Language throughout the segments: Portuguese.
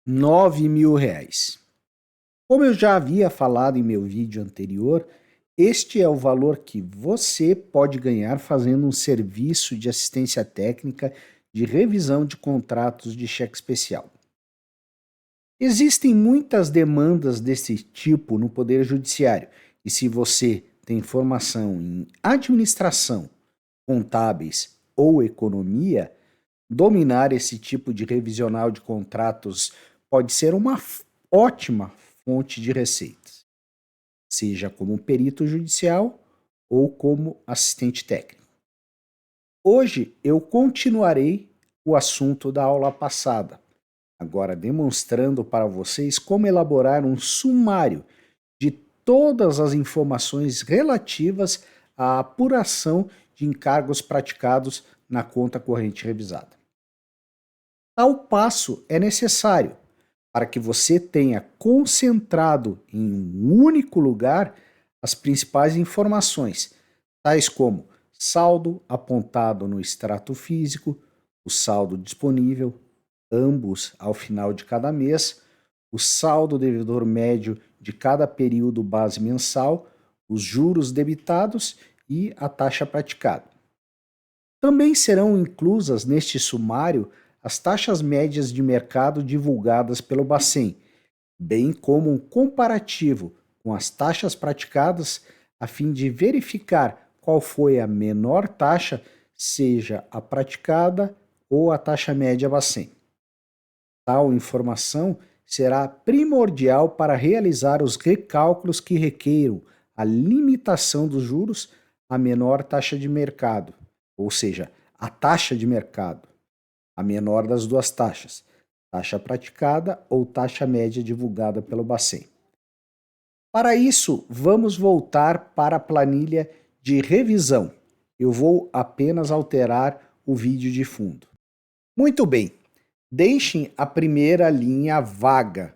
R$ 9.000. Como eu já havia falado em meu vídeo anterior, este é o valor que você pode ganhar fazendo um serviço de assistência técnica de revisão de contratos de cheque especial. Existem muitas demandas desse tipo no Poder Judiciário, e se você tem formação em administração, contábeis ou economia, dominar esse tipo de revisional de contratos pode ser uma ótima fonte de receitas, seja como perito judicial ou como assistente técnico. Hoje eu continuarei o assunto da aula passada, agora demonstrando para vocês como elaborar um sumário de todas as informações relativas à apuração de encargos praticados na conta corrente revisada. Tal passo é necessário para que você tenha concentrado em um único lugar as principais informações, tais como saldo apontado no extrato físico, o saldo disponível, ambos ao final de cada mês, o saldo devedor médio de cada período base mensal, os juros debitados e a taxa praticada. Também serão inclusas neste sumário as taxas médias de mercado divulgadas pelo Bacen, bem como um comparativo com as taxas praticadas a fim de verificar qual foi a menor taxa, seja a praticada ou a taxa média Bacen. Tal informação será primordial para realizar os recálculos que requeiram a limitação dos juros à menor taxa de mercado, ou seja, a taxa de mercado, a menor das duas taxas, taxa praticada ou taxa média divulgada pelo Bacen. Para isso, vamos voltar para a planilha de revisão. Eu vou apenas alterar o vídeo de fundo. Muito bem. Deixem a primeira linha vaga,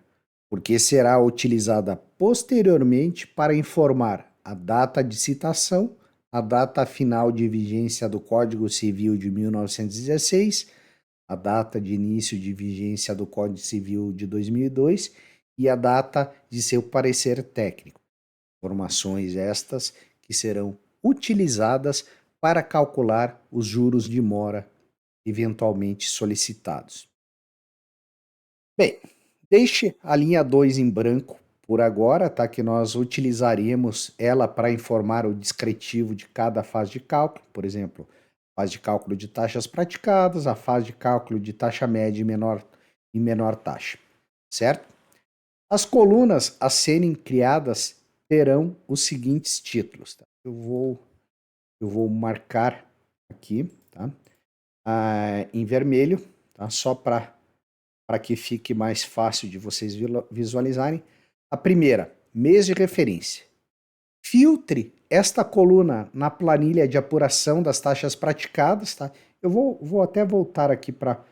porque será utilizada posteriormente para informar a data de citação, a data final de vigência do Código Civil de 1916, a data de início de vigência do Código Civil de 2002 e a data de seu parecer técnico. Informações estas que serão utilizadas para calcular os juros de mora eventualmente solicitados. Bem, deixe a linha 2 em branco por agora, tá? Que nós utilizaremos ela para informar o descritivo de cada fase de cálculo, por exemplo, fase de cálculo de taxas praticadas, a fase de cálculo de taxa média e menor taxa, certo? As colunas a serem criadas terão os seguintes títulos, tá? Eu vou marcar aqui, tá? Em vermelho, tá? Só para que fique mais fácil de vocês visualizarem. A primeira, mês de referência. Filtre esta coluna na planilha de apuração das taxas praticadas, tá? Eu vou até voltar aqui para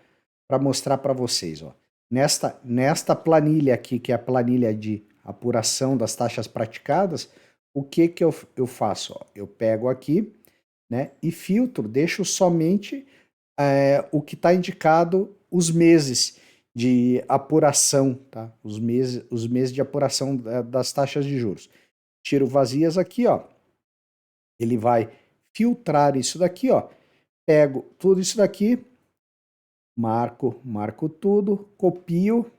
mostrar para vocês, ó. Nesta planilha aqui, que é a planilha de apuração das taxas praticadas, o que eu faço? Ó? Eu pego aqui, né, e filtro, deixo somente o que está indicado, os meses de apuração, tá? Os meses de apuração das taxas de juros. Tiro vazias aqui, ó. Ele vai filtrar isso daqui, ó. Pego tudo isso daqui, marco tudo, copio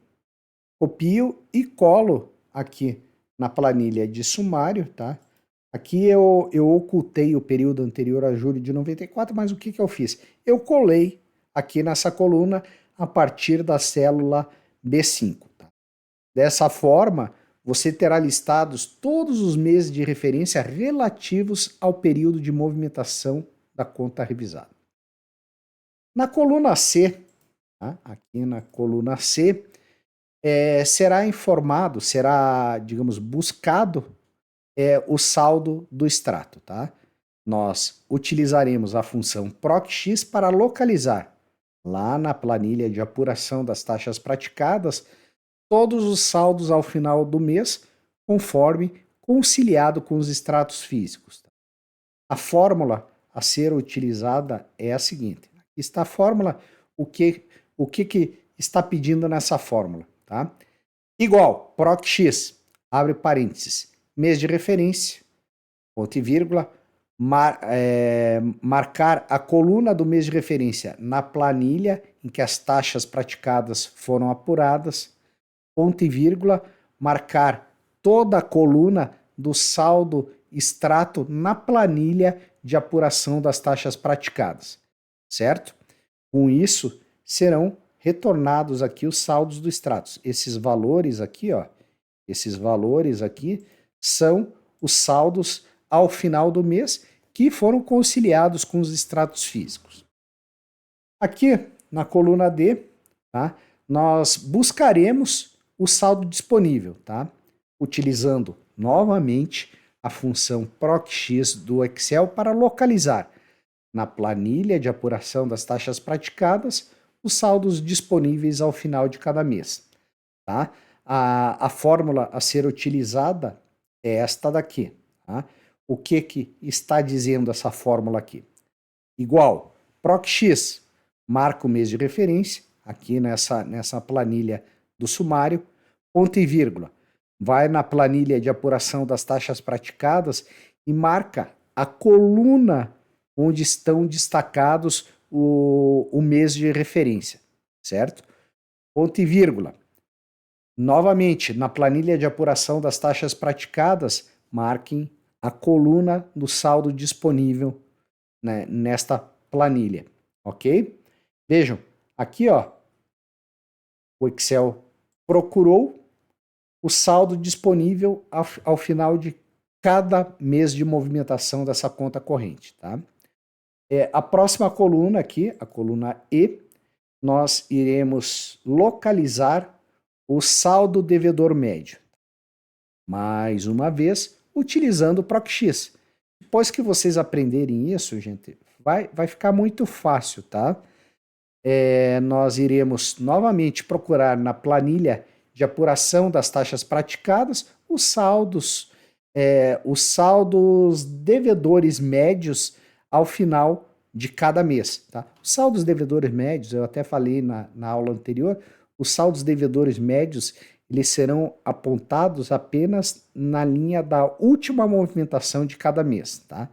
e colo aqui na planilha de sumário, tá? Aqui eu ocultei o período anterior a julho de 94, mas o que eu fiz? Eu colei aqui nessa coluna a partir da célula B5. Tá? Dessa forma, você terá listados todos os meses de referência relativos ao período de movimentação da conta revisada. Na coluna C, tá? Aqui na coluna C, será informado, será, digamos, buscado o saldo do extrato, tá? Nós utilizaremos a função procx para localizar lá na planilha de apuração das taxas praticadas todos os saldos ao final do mês, conforme conciliado com os extratos físicos. A fórmula a ser utilizada é a seguinte. Aqui está a fórmula, o que está pedindo nessa fórmula? tá? Igual, PROC-X, abre parênteses, mês de referência, ponto e vírgula, marcar a coluna do mês de referência na planilha em que as taxas praticadas foram apuradas, ponto e vírgula, marcar toda a coluna do saldo extrato na planilha de apuração das taxas praticadas, certo? Com isso, serão retornados aqui os saldos do extrato. Esses valores aqui, ó, esses valores aqui são os saldos ao final do mês que foram conciliados com os extratos físicos. Aqui na coluna D, tá, nós buscaremos o saldo disponível, tá? Utilizando novamente a função PROC-X do Excel para localizar na planilha de apuração das taxas praticadas os saldos disponíveis ao final de cada mês. Tá? A fórmula a ser utilizada é esta daqui. Tá? O que está dizendo essa fórmula aqui? Igual, PROC-X, marca o mês de referência, aqui nessa planilha do sumário, ponto e vírgula, vai na planilha de apuração das taxas praticadas e marca a coluna onde estão destacados o mês de referência, certo? Ponto e vírgula. Novamente, na planilha de apuração das taxas praticadas, marquem a coluna do saldo disponível, né, nesta planilha, ok? Vejam, aqui ó, o Excel procurou o saldo disponível ao final de cada mês de movimentação dessa conta corrente, tá? A próxima coluna aqui, a coluna E, nós iremos localizar o saldo devedor médio. Mais uma vez, utilizando o PROC-X. Depois que vocês aprenderem isso, gente, vai ficar muito fácil, tá? Nós iremos novamente procurar na planilha de apuração das taxas praticadas os saldos devedores médios ao final de cada mês. Tá? Os saldos devedores médios, eu até falei na aula anterior, os saldos devedores médios eles serão apontados apenas na linha da última movimentação de cada mês. Tá?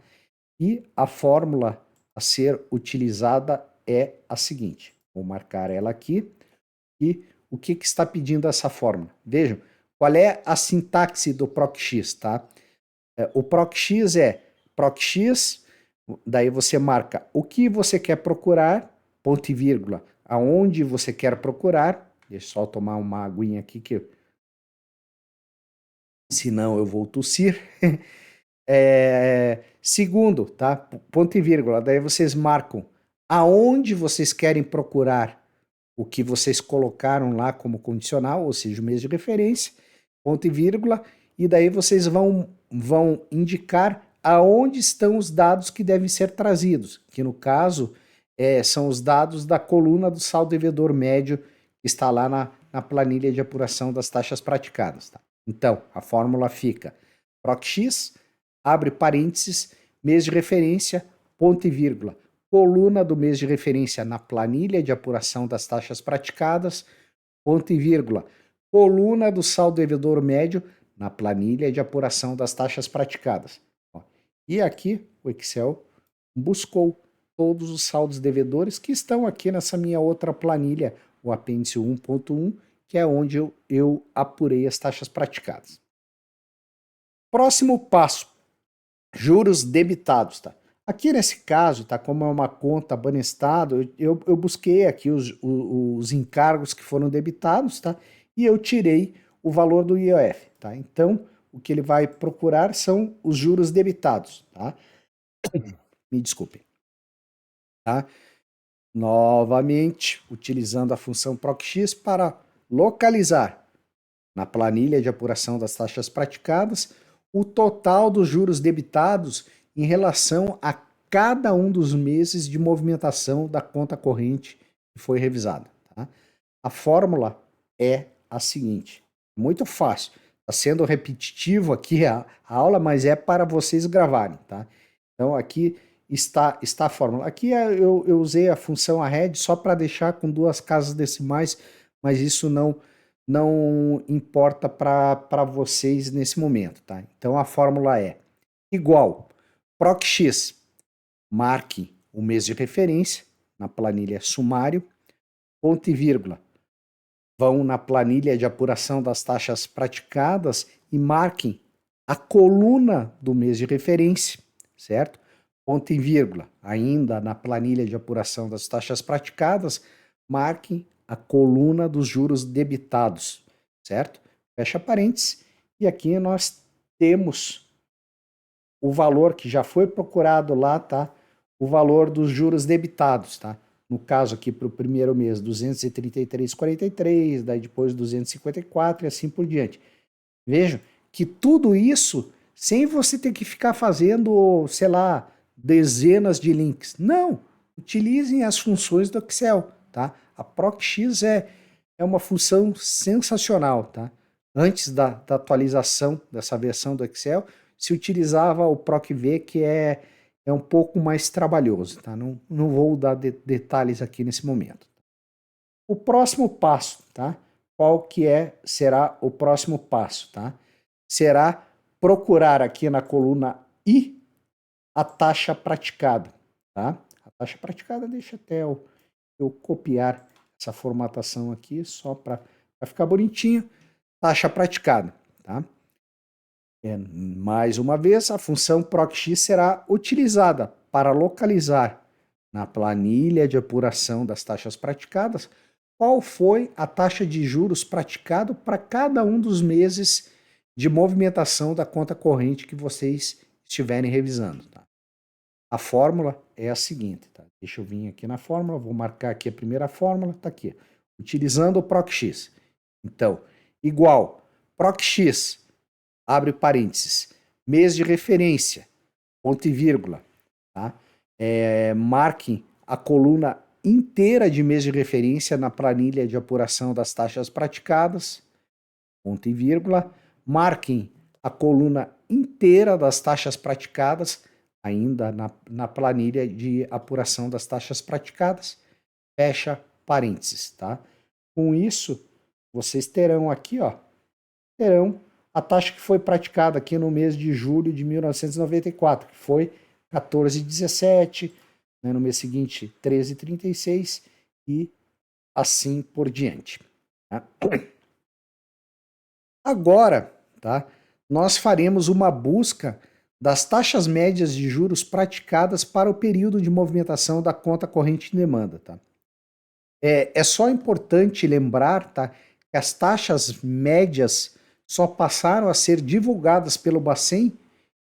E a fórmula a ser utilizada é a seguinte. Vou marcar ela aqui. E o que está pedindo essa fórmula? Vejam, qual é a sintaxe do PROC-X, tá? O PROC-X é PROC-X, daí você marca o que você quer procurar, ponto e vírgula, aonde você quer procurar. Deixa eu só tomar uma aguinha aqui, que senão eu vou tossir. Segundo, tá? Ponto e vírgula, daí vocês marcam aonde vocês querem procurar o que vocês colocaram lá como condicional, ou seja, o mês de referência, ponto e vírgula, e daí vocês vão indicar aonde estão os dados que devem ser trazidos, que no caso são os dados da coluna do saldo devedor médio que está lá na planilha de apuração das taxas praticadas. Tá? Então, a fórmula fica PROC-X, abre parênteses, mês de referência, ponto e vírgula, coluna do mês de referência na planilha de apuração das taxas praticadas, ponto e vírgula, coluna do saldo devedor médio na planilha de apuração das taxas praticadas. E aqui o Excel buscou todos os saldos devedores que estão aqui nessa minha outra planilha, o apêndice 1.1, que é onde eu apurei as taxas praticadas. Próximo passo, juros debitados, tá? Aqui nesse caso, tá, como é uma conta Banestado, eu busquei aqui os encargos que foram debitados, tá? E eu tirei o valor do IOF, tá? Então, o que ele vai procurar são os juros debitados, tá? Me desculpem. Tá? Novamente, utilizando a função PROC-X para localizar na planilha de apuração das taxas praticadas o total dos juros debitados em relação a cada um dos meses de movimentação da conta corrente que foi revisada. Tá? A fórmula é a seguinte, muito fácil, está sendo repetitivo aqui a aula, mas é para vocês gravarem. Tá? Então aqui está a fórmula. Aqui eu usei a função arred só para deixar com 2 casas decimais, mas isso não não importa para vocês nesse momento, tá? Então a fórmula é igual PROC-X, marque o mês de referência na planilha sumário, ponto e vírgula, vão na planilha de apuração das taxas praticadas e marquem a coluna do mês de referência, certo? Ponto e vírgula, ainda na planilha de apuração das taxas praticadas, marquem a coluna dos juros debitados, certo? Fecha parênteses, e aqui nós temos o valor que já foi procurado lá, tá? O valor dos juros debitados, tá? No caso aqui para o primeiro mês, 233,43, daí depois 254 e assim por diante. Vejam que tudo isso sem você ter que ficar fazendo, sei lá, dezenas de links. Não, utilizem as funções do Excel, tá? A PROC-X é uma função sensacional, tá? Antes da atualização dessa versão do Excel, se utilizava o PROC-V, que é um pouco mais trabalhoso, tá? Não vou dar detalhes aqui nesse momento. O próximo passo, tá? Qual que será o próximo passo, tá? Será procurar aqui na coluna I a taxa praticada, tá? A taxa praticada, deixa até eu copiar essa formatação aqui, só para ficar bonitinho. Taxa praticada, tá? Mais uma vez, a função PROC-X será utilizada para localizar na planilha de apuração das taxas praticadas qual foi a taxa de juros praticado para cada um dos meses de movimentação da conta corrente que vocês estiverem revisando. Tá? A fórmula é a seguinte, tá? Deixa eu vir aqui na fórmula, vou marcar aqui a primeira fórmula, está aqui. Utilizando o PROC-X. Então, igual PROC-X, abre parênteses, mês de referência, ponto e vírgula, tá? Marquem a coluna inteira de mês de referência na planilha de apuração das taxas praticadas, ponto e vírgula, marquem a coluna inteira das taxas praticadas, ainda na planilha de apuração das taxas praticadas, fecha parênteses, tá? Com isso, vocês terão aqui, ó, terão a taxa que foi praticada aqui no mês de julho de 1994, que foi 14,17, né, no mês seguinte 13,36 e assim por diante. Tá? Agora, tá, nós faremos uma busca das taxas médias de juros praticadas para o período de movimentação da conta corrente em demanda. Tá? É só importante lembrar, tá, que as taxas médias só passaram a ser divulgadas pelo Bacen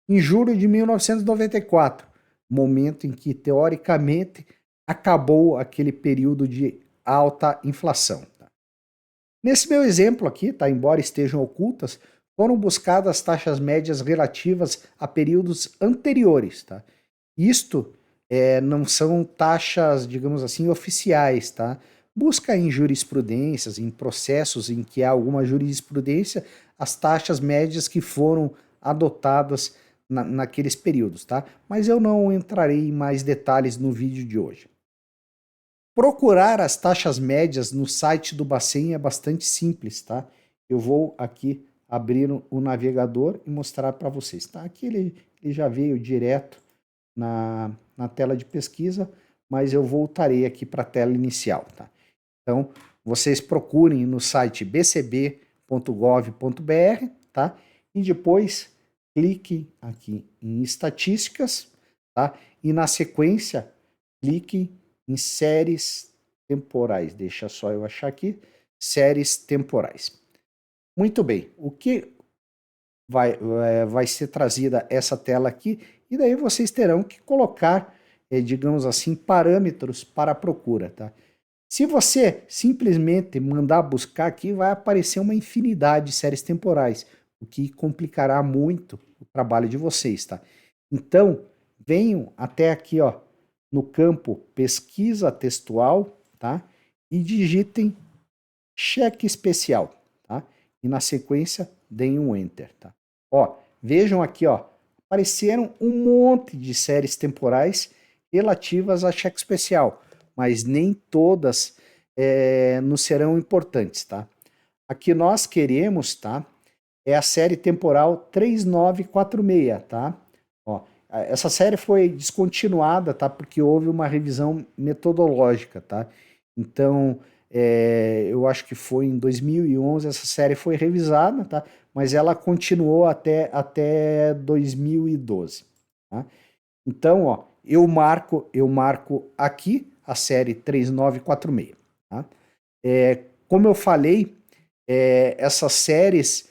em julho de 1994, momento em que, teoricamente, acabou aquele período de alta inflação. Tá? Nesse meu exemplo aqui, tá, embora estejam ocultas, foram buscadas taxas médias relativas a períodos anteriores. Tá? Isto não são taxas, digamos assim, oficiais, tá? Busca em jurisprudências, em processos em que há alguma jurisprudência, as taxas médias que foram adotadas naqueles períodos, tá? Mas eu não entrarei em mais detalhes no vídeo de hoje. Procurar as taxas médias no site do Bacen é bastante simples, tá? Eu vou aqui abrir o navegador e mostrar para vocês, tá? Aqui ele já veio direto na tela de pesquisa, mas eu voltarei aqui para a tela inicial, tá? Então, vocês procurem no site bcb.gov.br, tá? E depois clique aqui em estatísticas, tá? E na sequência, clique em séries temporais. Deixa só eu achar aqui, séries temporais. Muito bem, o que vai ser trazida essa tela aqui, e daí vocês terão que colocar, digamos assim, parâmetros para a procura, tá? Se você simplesmente mandar buscar aqui, vai aparecer uma infinidade de séries temporais, o que complicará muito o trabalho de vocês, tá? Então, venham até aqui, ó, no campo pesquisa textual, tá? E digitem cheque especial, tá? E na sequência, deem um enter, tá? Ó, vejam aqui, ó, apareceram um monte de séries temporais relativas a cheque especial, mas nem todas nos serão importantes, tá? A que nós queremos, tá? É a série temporal 3946, tá? Ó, essa série foi descontinuada, tá? Porque houve uma revisão metodológica, tá? Então, eu acho que foi em 2011 essa série foi revisada, tá? Mas ela continuou até 2012, tá? Então, ó, eu marco aqui a série 3946, tá? Como eu falei, essas séries,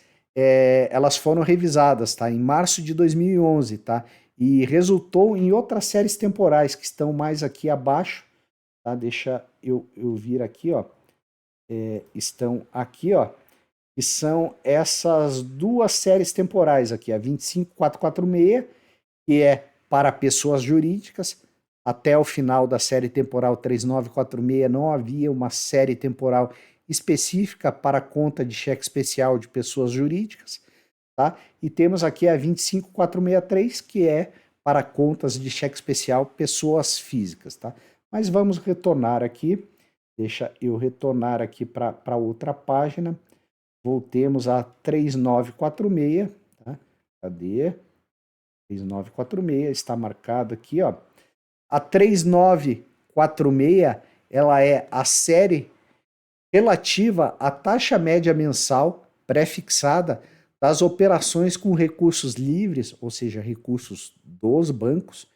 elas foram revisadas, tá? Em março de 2011, tá? E resultou em outras séries temporais que estão mais aqui abaixo, tá? Deixa eu vir aqui, ó. Estão aqui, ó. Que são essas duas séries temporais aqui, a 25446, que é para pessoas jurídicas. Até o final da série temporal 3946 não havia uma série temporal específica para conta de cheque especial de pessoas jurídicas, tá? E temos aqui a 25463, que é para contas de cheque especial pessoas físicas, tá? Mas vamos retornar aqui, deixa eu retornar aqui para outra página, voltemos a 3946, tá? Cadê? 3946 está marcado aqui, ó. A 3946, ela é a série relativa à taxa média mensal pré-fixada das operações com recursos livres, ou seja, recursos dos bancos,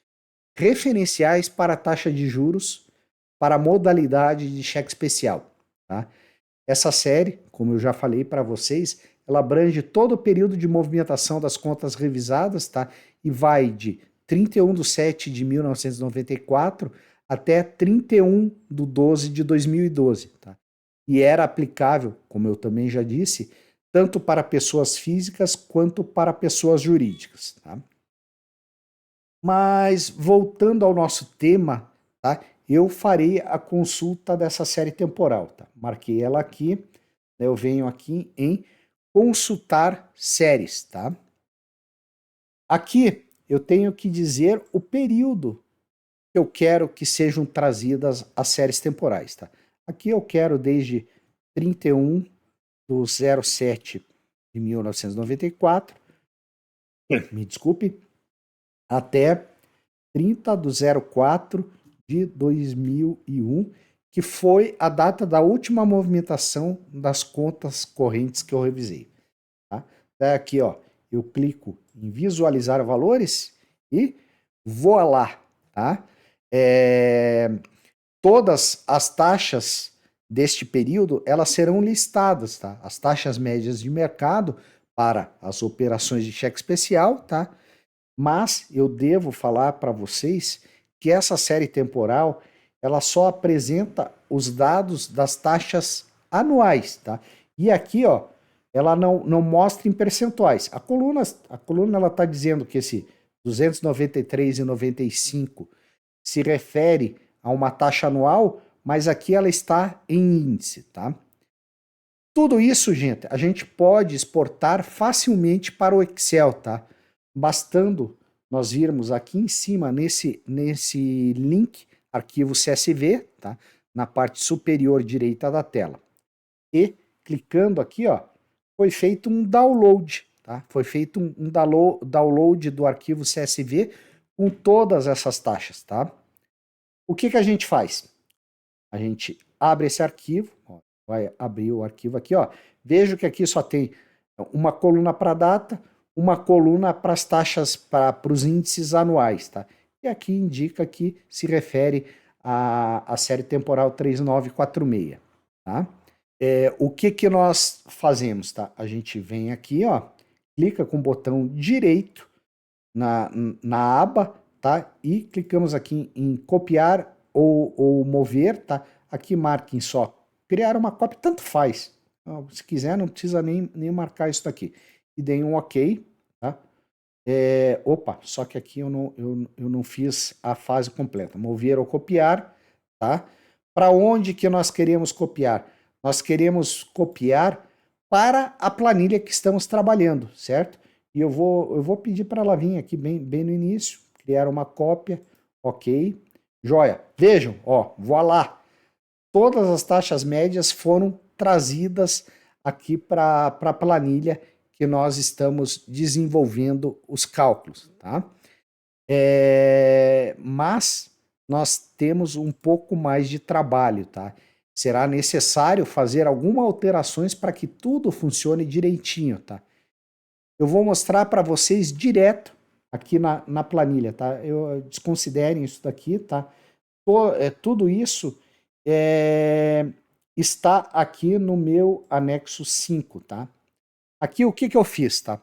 referenciais para a taxa de juros para a modalidade de cheque especial, tá? Essa série, como eu já falei para vocês, ela abrange todo o período de movimentação das contas revisadas, tá? E vai de 31/7 de 1994 até 31/12 de 2012, tá? E era aplicável, como eu também já disse, tanto para pessoas físicas quanto para pessoas jurídicas, tá? Mas voltando ao nosso tema, tá? Eu farei a consulta dessa série temporal, tá? Marquei ela aqui, né? Eu venho aqui em consultar séries, tá? Aqui eu tenho que dizer o período que eu quero que sejam trazidas as séries temporais, tá? Aqui eu quero desde 31/07 de 1994, me desculpe, até 30/04 de 2001, que foi a data da última movimentação das contas correntes que eu revisei, tá? Daí aqui, ó, eu clico em visualizar valores e vou lá, tá? Todas as taxas deste período, elas serão listadas, tá? As taxas médias de mercado para as operações de cheque especial, tá? Mas eu devo falar para vocês que essa série temporal, ela só apresenta os dados das taxas anuais, tá? E aqui, ó, ela não mostra em percentuais. A coluna ela está dizendo que esse 293,95 se refere a uma taxa anual, mas aqui ela está em índice, tá? Tudo isso, gente, a gente pode exportar facilmente para o Excel, tá? Bastando nós virmos aqui em cima nesse link, arquivo CSV, tá? Na parte superior direita da tela. E clicando aqui, ó, foi feito um download, tá? Foi feito um download do arquivo CSV com todas essas taxas, tá? O que a gente faz? A gente abre esse arquivo, ó, vai abrir o arquivo aqui, ó. Vejo que aqui só tem uma coluna para data, uma coluna para as taxas, para os índices anuais, tá? E aqui indica que se refere à série temporal 3946, tá? O que nós fazemos, tá? A gente vem aqui, ó, clica com o botão direito na aba, tá? E clicamos aqui em copiar ou mover, tá? Aqui marquem só criar uma cópia, tanto faz. Se quiser, não precisa nem marcar isso daqui. E deem um OK, tá? Opa, só que aqui eu não fiz a fase completa. Mover ou copiar, tá? Para onde que nós queremos copiar? Nós queremos copiar para a planilha que estamos trabalhando, certo? E eu vou pedir para ela vir aqui bem no início, criar uma cópia, OK. Joia. Vejam, ó, voilá. Todas as taxas médias foram trazidas aqui para a planilha que nós estamos desenvolvendo os cálculos, tá? Mas nós temos um pouco mais de trabalho, tá? Será necessário fazer algumas alterações para que tudo funcione direitinho, tá? Eu vou mostrar para vocês direto aqui na planilha, tá? Desconsiderem isso daqui, tá? Tudo isso está aqui no meu anexo 5, tá? Aqui o que eu fiz, tá?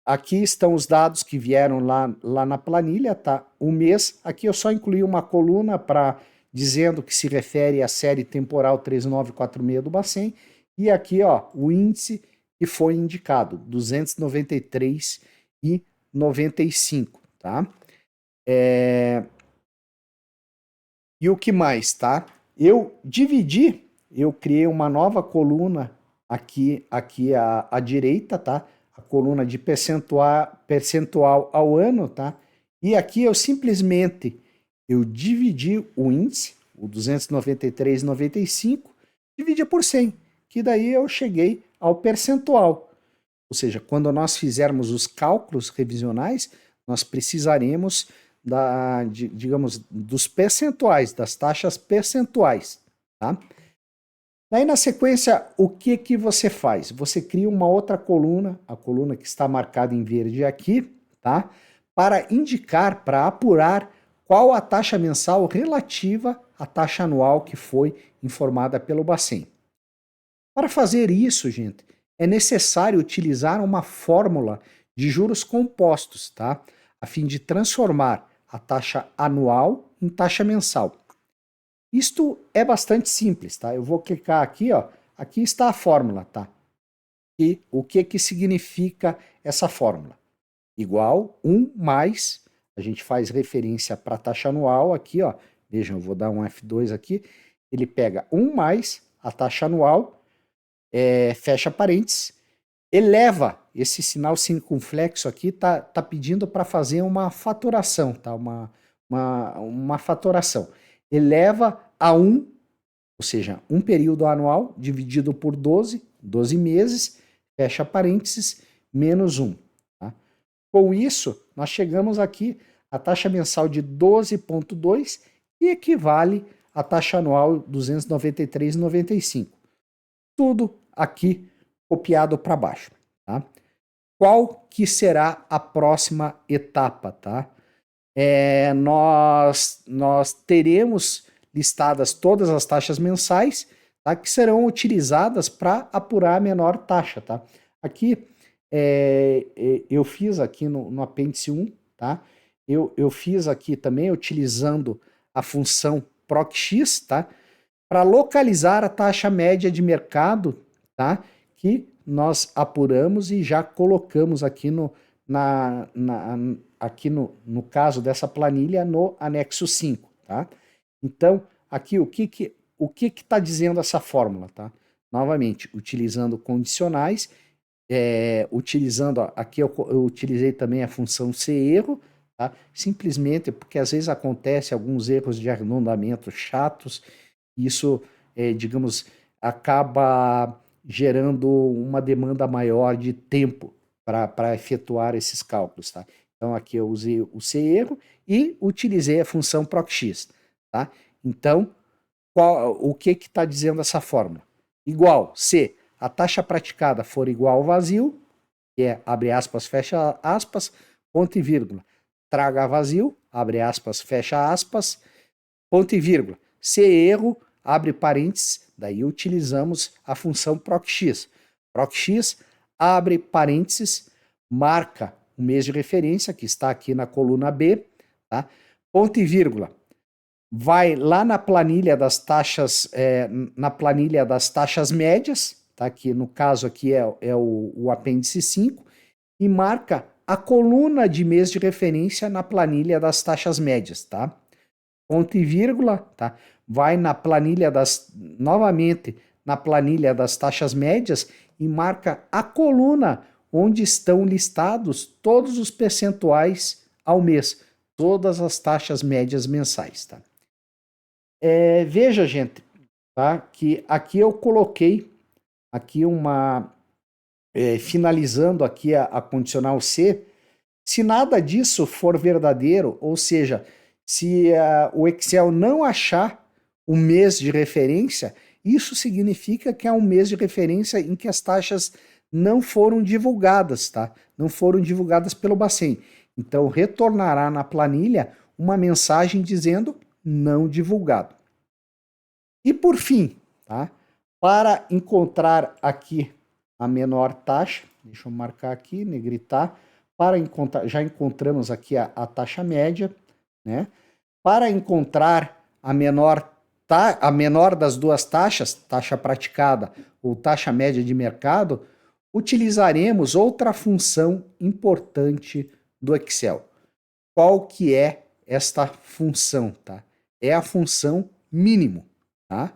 Aqui estão os dados que vieram lá na planilha, tá? O mês, aqui eu só incluí uma coluna para dizendo que se refere à série temporal 3946 do Bacen, e aqui, ó, o índice que foi indicado, 293,95, tá? E o que mais, tá? Eu criei uma nova coluna aqui à direita, tá? A coluna de percentual ao ano, tá? E aqui eu simplesmente dividi o índice, o 293,95, dividi por 100, que daí eu cheguei ao percentual. Ou seja, quando nós fizermos os cálculos revisionais, nós precisaremos digamos, dos percentuais, das taxas percentuais, tá? Daí, na sequência, o que você faz? Você cria uma outra coluna, a coluna que está marcada em verde aqui, tá? Para indicar, para apurar qual a taxa mensal relativa à taxa anual que foi informada pelo Bacen. Para fazer isso, gente, é necessário utilizar uma fórmula de juros compostos, tá? A fim de transformar a taxa anual em taxa mensal. Isto é bastante simples, tá? Eu vou clicar aqui, ó. Aqui está a fórmula, tá? E o que significa essa fórmula? Igual 1 mais, a gente faz referência para a taxa anual aqui, ó. Vejam, eu vou dar um F2 aqui. Ele pega 1 mais a taxa anual, fecha parênteses, eleva esse sinal circunflexo aqui, tá pedindo para fazer uma fatoração, tá? Uma fatoração. Eleva a 1, ou seja, um período anual dividido por 12 meses, fecha parênteses, menos 1. Tá? Com isso, nós chegamos aqui à taxa mensal de 12,2, que equivale à taxa anual 293,95. Tudo aqui copiado para baixo, tá? Qual que será a próxima etapa, tá? Nós teremos listadas todas as taxas mensais, tá? Que serão utilizadas para apurar a menor taxa, tá? Aqui eu fiz aqui no apêndice 1, tá? Eu fiz aqui também utilizando a função procx, tá? Para localizar a taxa média de mercado, tá? Que nós apuramos e já colocamos aqui no caso dessa planilha no anexo 5, tá? Então, aqui o que está dizendo essa fórmula, tá? Novamente, utilizando condicionais, aqui eu utilizei também a função se-erro, tá? Simplesmente porque às vezes acontece alguns erros de arredondamento chatos, isso, digamos, acaba gerando uma demanda maior de tempo para efetuar esses cálculos, tá? Então, aqui eu usei o se-erro e utilizei a função procx, tá? Então, o que está dizendo essa fórmula? Igual se a taxa praticada for igual ao vazio, que é, abre aspas, fecha aspas, ponto e vírgula, traga vazio, abre aspas, fecha aspas, ponto e vírgula. Se erro, abre parênteses, daí utilizamos a função procx. Procx, abre parênteses, marca o mês de referência, que está aqui na coluna B, tá? Ponto e vírgula. Vai lá na planilha das taxas, médias, tá? Que no caso aqui é o apêndice 5, e marca a coluna de mês de referência na planilha das taxas médias, tá? Ponto e vírgula, tá? Vai novamente na planilha das taxas médias e marca a coluna onde estão listados todos os percentuais ao mês, todas as taxas médias mensais, tá? Veja, gente, tá? Que aqui eu coloquei aqui finalizando aqui a condicional C, se nada disso for verdadeiro, ou seja, se o Excel não achar o mês de referência, isso significa que é um mês de referência em que as taxas não foram divulgadas, tá? Não foram divulgadas pelo Bacen. Então, retornará na planilha uma mensagem dizendo não divulgado. E por fim, tá? Para encontrar aqui a menor taxa, deixa eu marcar aqui, negritar, para encontrar, já encontramos aqui a taxa média, né? Para encontrar a menor das duas taxas, taxa praticada ou taxa média de mercado, utilizaremos outra função importante do Excel. Qual que é esta função, tá? É a função mínimo, tá?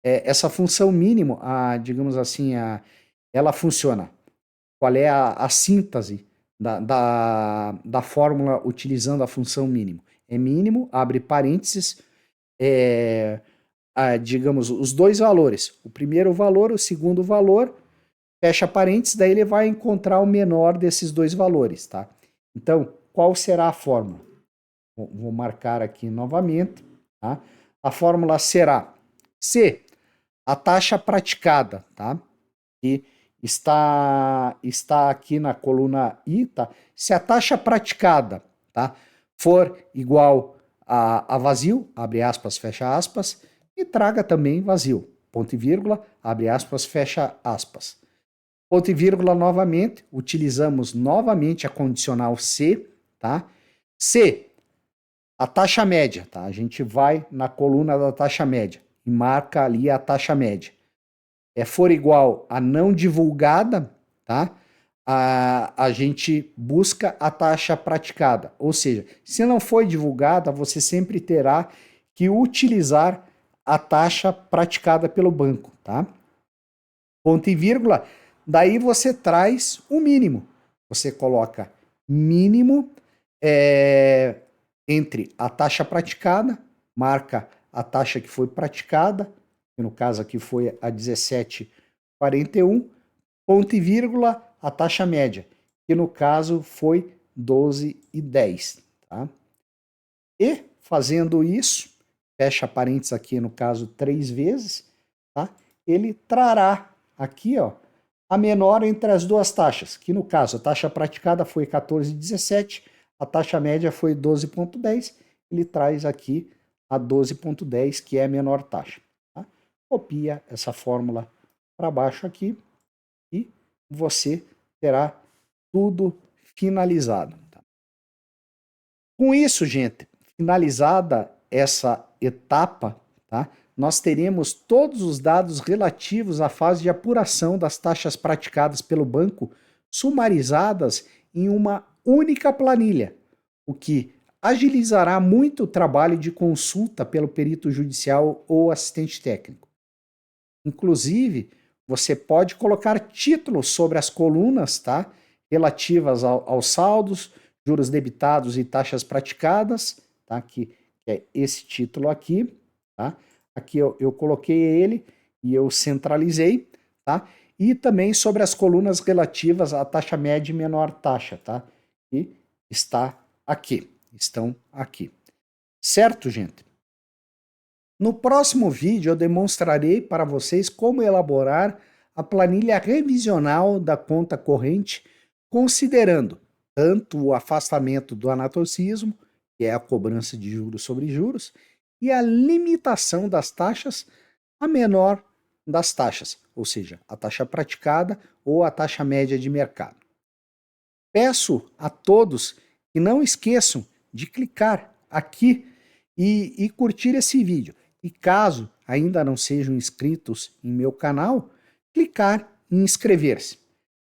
Essa função mínimo, digamos assim, ela funciona. Qual é a síntese da fórmula utilizando a função mínimo? É mínimo, abre parênteses, digamos, os dois valores. O primeiro valor, o segundo valor, fecha parênteses, daí ele vai encontrar o menor desses dois valores, tá? Então, qual será a fórmula? Vou marcar aqui novamente, tá? A fórmula será se a taxa praticada, tá? E está aqui na coluna I, tá? Se a taxa praticada, tá, for igual a vazio, abre aspas, fecha aspas, e traga também vazio, ponto e vírgula, abre aspas, fecha aspas. Ponto e vírgula novamente, utilizamos novamente a condicional se, tá? Se a taxa média, tá? A gente vai na coluna da taxa média e marca ali a taxa média. For igual a não divulgada, tá? A gente busca a taxa praticada. Ou seja, se não foi divulgada, você sempre terá que utilizar a taxa praticada pelo banco, tá? Ponto e vírgula, daí você traz o mínimo. Você coloca mínimo entre a taxa praticada, marca a taxa que foi praticada, que no caso aqui foi a 17,41, ponto e vírgula, a taxa média, que no caso foi 12,10. Tá? E fazendo isso, fecha parênteses aqui no caso 3 vezes, tá? Ele trará aqui, ó, a menor entre as duas taxas, que no caso a taxa praticada foi 14,17, a taxa média foi 12,10, ele traz aqui a 12,10, que é a menor taxa. Tá? Copia essa fórmula para baixo aqui e você terá tudo finalizado. Tá? Com isso, gente, finalizada essa etapa, tá? Nós teremos todos os dados relativos à fase de apuração das taxas praticadas pelo banco sumarizadas em uma única planilha, o que agilizará muito o trabalho de consulta pelo perito judicial ou assistente técnico. Inclusive, você pode colocar títulos sobre as colunas, tá? Relativas aos saldos, juros debitados e taxas praticadas, tá? Que é esse título aqui, tá? Aqui eu coloquei ele e eu centralizei, tá? E também sobre as colunas relativas à taxa média e menor taxa, tá? E estão aqui. Certo, gente? No próximo vídeo eu demonstrarei para vocês como elaborar a planilha revisional da conta corrente, considerando tanto o afastamento do anatorcismo, que é a cobrança de juros sobre juros, e a limitação das taxas a menor das taxas, ou seja, a taxa praticada ou a taxa média de mercado. Peço a todos que não esqueçam de clicar aqui e curtir esse vídeo. E caso ainda não sejam inscritos em meu canal, clicar em inscrever-se.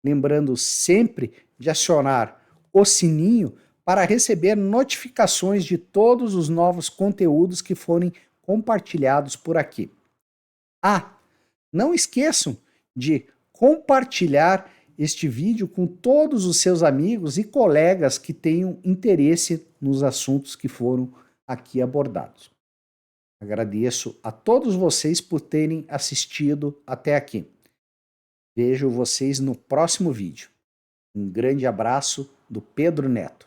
Lembrando sempre de acionar o sininho para receber notificações de todos os novos conteúdos que forem compartilhados por aqui. Não esqueçam de compartilhar este vídeo com todos os seus amigos e colegas que tenham interesse nos assuntos que foram aqui abordados. Agradeço a todos vocês por terem assistido até aqui. Vejo vocês no próximo vídeo. Um grande abraço do Pedro Neto.